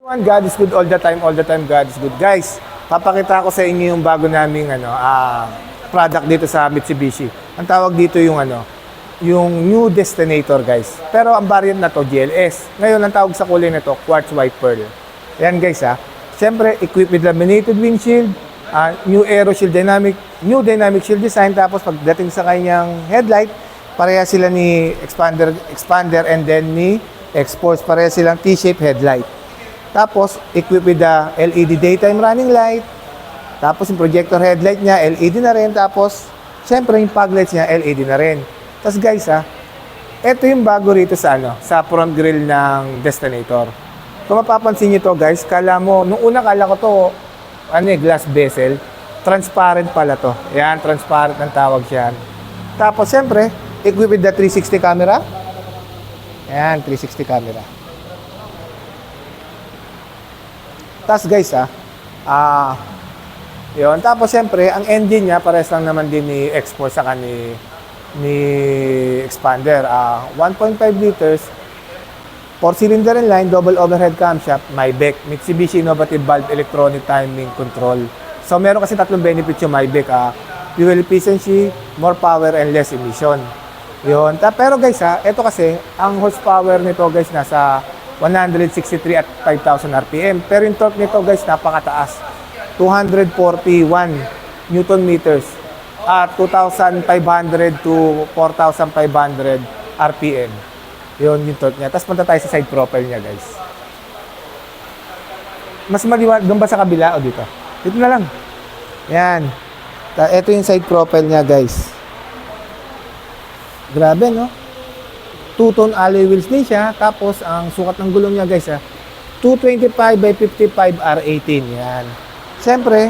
God is good all the time God is good. Guys, papakita ko sa inyo yung bago naming product dito sa Mitsubishi. Ang tawag dito yung new Destinator, guys. Pero ang variant na to, GLS. Ngayon, ang tawag sa kulay na to, Quartz White Pearl. Ayan, guys, Siyempre, equipped with laminated windshield, new AeroShield new dynamic shield design. Tapos, pagdating sa kanyang headlight, pareha sila ni Expander and then ni X-Force. Pareha silang T-shape headlight. Tapos, equipped with the LED daytime running light. Tapos, yung projector headlight niya, LED na rin. Tapos, syempre, yung fog lights niya, LED na rin. Tapos, guys, ito yung bago rito sa front grille ng Destinator. Kung mapapansin nyo to, guys, nung una kala ko to, glass bezel. Transparent pala to. Yan, transparent ang tawag siya. Tapos, syempre, equipped with the 360 camera. Yan, 360 camera. Tapos guys, yun. Tapos siyempre, ang engine niya, pares lang naman din ni X-Force saka ni Expander. 1.5 liters, 4-cylinder inline, double overhead camshaft, Maybach, Mitsubishi Innovative Valve Electronic Timing Control. So meron kasi tatlong benefits yung Maybach. Fuel efficiency, more power, and less emission. Yun. Pero guys, ito kasi, ang horsepower nito guys, nasa 163 at 5,000 RPM. Pero yung torque nito guys, napakataas. 241 Newton meters at 2,500 to 4,500 RPM. Yun yung torque niya. Tapos punta tayo sa side profile niya guys. Mas maliwanag, doon ba sa kabila o dito? Dito na lang. Yan. Ito yung side profile niya guys. Grabe no? Two-tone alloy wheels din siya. Tapos, ang sukat ng gulong niya, guys, 225 by 55 R18. Yan. Siyempre,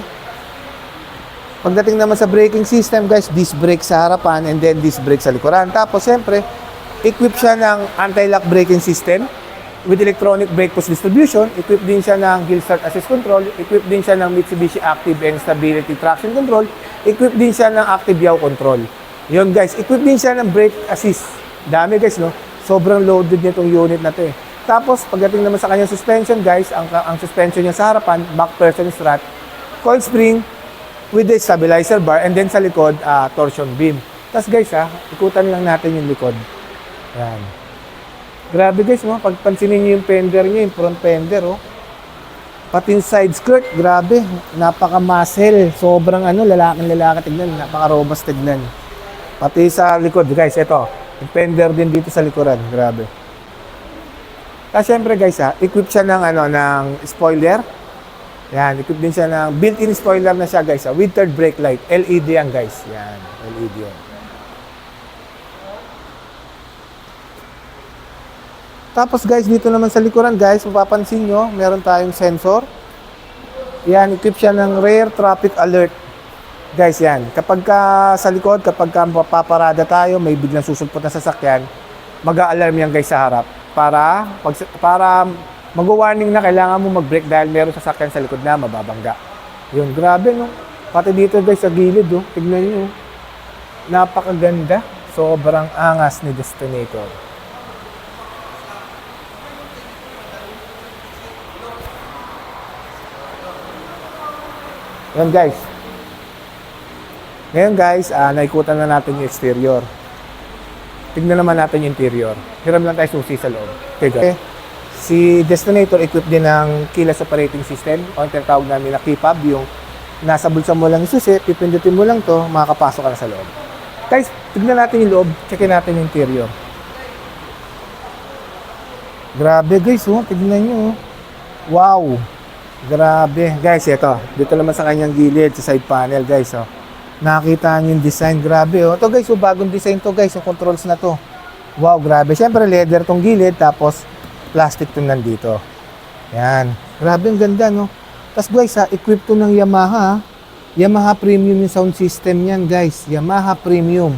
pagdating naman sa braking system, guys, disc brake sa harapan and then disc brake sa likuran. Tapos, siyempre, equipped siya ng anti-lock braking system with electronic brake push distribution. Equipped din siya ng hill start assist control. Equipped din siya ng Mitsubishi Active and Stability Traction Control. Equipped din siya ng Active Yaw Control. Yun, guys. Equipped din siya ng brake assist. Dami guys, no? Sobrang loaded nitong unit na to eh. Tapos, pagdating naman sa kanyang suspension guys, ang suspension niya sa harapan, back person strut, coil spring with the stabilizer bar, and then sa likod, torsion beam. Tapos guys, ikutan lang natin yung likod. Yan. Grabe guys, no? Pagpansinin niyo yung fender niya, yung front fender, oh. Pati yung side skirt, grabe. Napaka-muscle. Sobrang lalaki tignan. Napaka-robust tignan. Pati sa likod, guys, ito. Yung fender din dito sa likuran. Grabe. Tapos syempre guys, equipped siya ng spoiler. Yan, equipped din siya ng built-in spoiler na siya guys. With third brake light. LED yan guys. Yan, LED yan. Tapos guys, dito naman sa likuran guys, mapapansin nyo, meron tayong sensor. Yan, equipped siya ng rear traffic alert. Guys, yan. Kapag sa likod, kapag paparada tayo, may biglang susulpot na sasakyan, mag-a-alarm yan guys sa harap. Para mag-warning na kailangan mo mag-brake dahil meron sasakyan sa likod na mababangga. Yun, grabe no. Pati dito guys sa gilid, oh. Tignan nyo. Napakaganda. Sobrang angas ni Destinator. Yan guys. Ngayon guys, naikutan na natin yung exterior. Tignan naman natin yung interior. Hiram lang tayo susi sa loob. Okay. Si Destinator equipped din ng keyless operating system o ang tinatawag namin na keyfob, yung nasa bulsa mo lang yung susi, pipindutin mo lang to, makakapasok ka na sa loob. Guys, tignan natin yung loob, checkin natin yung interior. Grabe guys, oh, tignan nyo. Wow! Grabe. Guys, ito. Dito naman sa kanyang gilid, sa side panel guys, oh. Nakita niyo yung design, grabe oh. Ito guys, bagong design to guys, yung controls na to. Wow, grabe. Siyempre leather tong gilid, tapos plastic tong nandito. Yan. Grabe, ang ganda no. Tapos guys, equipped to ng Yamaha. Yamaha Premium yung sound system yan guys. Yamaha Premium.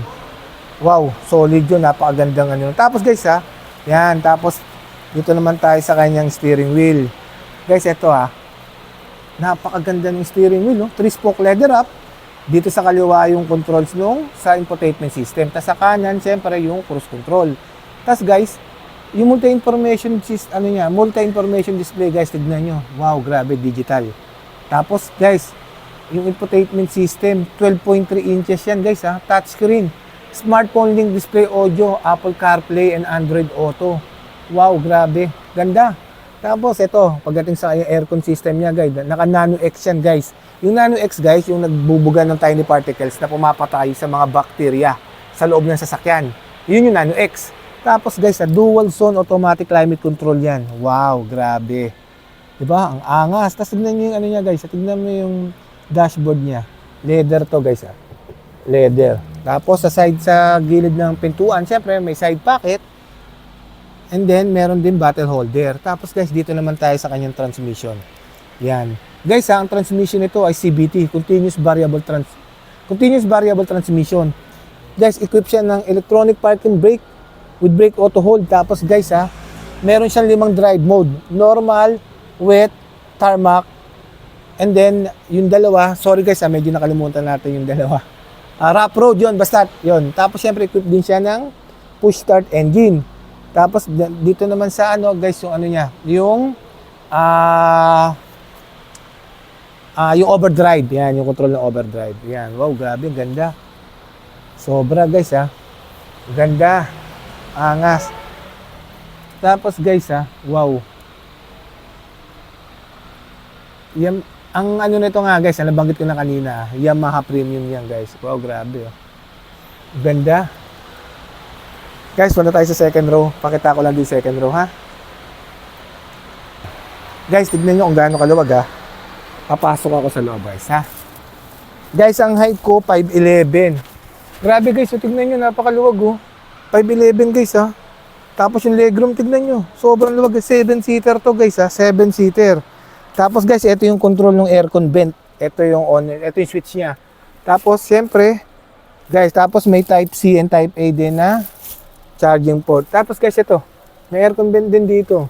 Wow, solid yun. Napakagandang Tapos guys yan. Tapos dito naman tayo sa kanyang steering wheel. Guys, ito napakaganda ng steering wheel. 3-spoke leather wrap. Dito sa kaliwa yung controls sa infotainment system. Tapos sa kanan, siyempre yung cruise control. Tapos guys, Yung multi-information display guys, tignan nyo. Wow, grabe, digital. Tapos guys, yung infotainment system, 12.3 inches yan guys ha, touchscreen. Smartphone link display audio, Apple CarPlay and Android Auto. Wow, grabe, ganda. Tapos ito, pagdating sa aircon system niya guys, naka Nano X yan guys. Yung Nano X guys, yung nagbubuga ng tiny particles na pumapatay sa mga bakterya sa loob ng sasakyan. Yun yung Nano X. Tapos guys, dual zone automatic climate control yan. Wow, grabe. Diba? Ang angas. Tapos tignan nyo yung ano niya guys. Tignan mo yung dashboard niya. Leather to guys. Leather. Tapos sa gilid ng pintuan, syempre may side pocket. And then meron din bottle holder. Tapos guys, dito naman tayo sa kanyang transmission. Yan. Guys, ang transmission nito ay CVT, Continuous Variable Transmission. Guys, equipped siya ng electronic parking brake with brake auto hold. Tapos guys meron siyang 5 drive mode. Normal, wet, tarmac, and then yung dalawa, sorry guys medyo nakalimutan natin yung dalawa. Rough road yun, basta yun. Tapos syempre equipped din siya ng push start engine. Tapos dito naman sa ano guys, yung ano niya, yung overdrive, yan, yung control ng overdrive. Yan, wow, grabe, ganda. Sobra guys ganda, angas. Tapos guys wow. Yan, ang ano nito nga guys, nabanggit ko na kanina, Yamaha Premium yan guys. Wow, grabe ganda. Guys, punta tayo sa second row. Pakita ko lang din second row ha. Guys, tignan nyo kung gaano kaluwag Papasok ako sa loob guys ha. Guys, ang height ko 5'11". Grabe guys, tignan nyo, napakaluwag 5'11" guys Tapos yung legroom, tignan nyo, sobrang luwag. 7-seater to guys 7-seater. Tapos guys, ito yung control ng aircon vent. Ito yung on, ito yung switch niya. Tapos siyempre, guys, tapos may type C and type A din na charging port. Tapos guys, ito, may aircon vent din dito.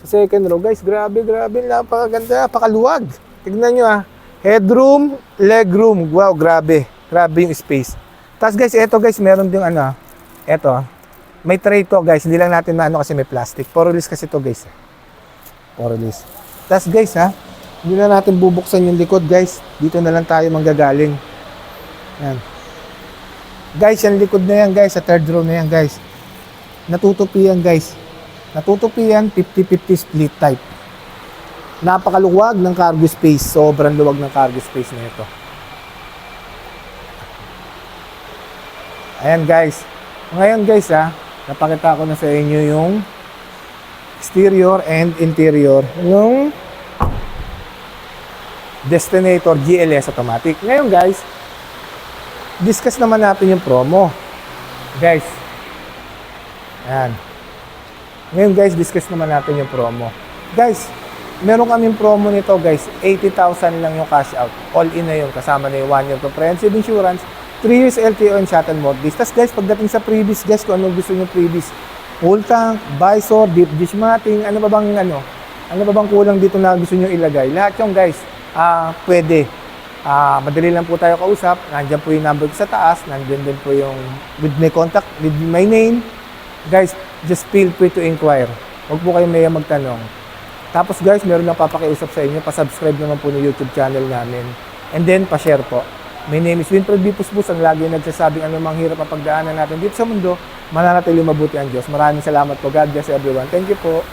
Sa second row, guys, grabe, napakaganda, napakaluwag. Tignan nyo headroom, legroom. Wow, grabe yung space. Tapos guys, ito guys, meron din ito, may tray to guys, hindi lang natin maano kasi may plastic. 4 release kasi to guys. 4 release. Tapos guys hindi na natin bubuksan yung likod guys. Dito na lang tayo manggagaling. Yan. Guys, yung likod na yan guys, sa third row na yan guys. Natutupi yan guys. Natutupi yan, 50-50 split type. Napakaluwag ng cargo space. Sobrang luwag ng cargo space na ito. Ayan guys. Ngayon guys napakita ko na sa inyo yung exterior and interior ng Destinator GLS automatic. Ngayon guys, discuss naman natin yung promo. Guys. Ayan. Ngayon guys, discuss naman natin yung promo. Guys, meron kaming promo nito guys. 80,000 lang yung cash out. All in na yun. Kasama na yung 1 year comprehensive insurance, 3 years LTO and shuttle mortgage. Tas guys, pagdating sa previous guys, kung anong gusto nyo previous, full tank, visor, deep dish matting, ano ba bang kulang dito na gusto nyo ilagay? Lahat yung guys, pwede. Madali lang po tayo kausap. Nandiyan po yung number ko sa taas. Nandiyan din po yung with my contact, with my name. Guys, just feel free to inquire. Huwag po kayong maya magtanong. Tapos guys, meron lang papakiusap sa inyo. Pa-subscribe naman po ng YouTube channel namin. And then, pa-share po. My name is Winfred B. Pusbus, ang lagi nagsasabing anumang hirap ang pagdaanan natin dito sa mundo, mananatili mabuti ang Diyos. Maraming salamat po. God bless everyone. Thank you po.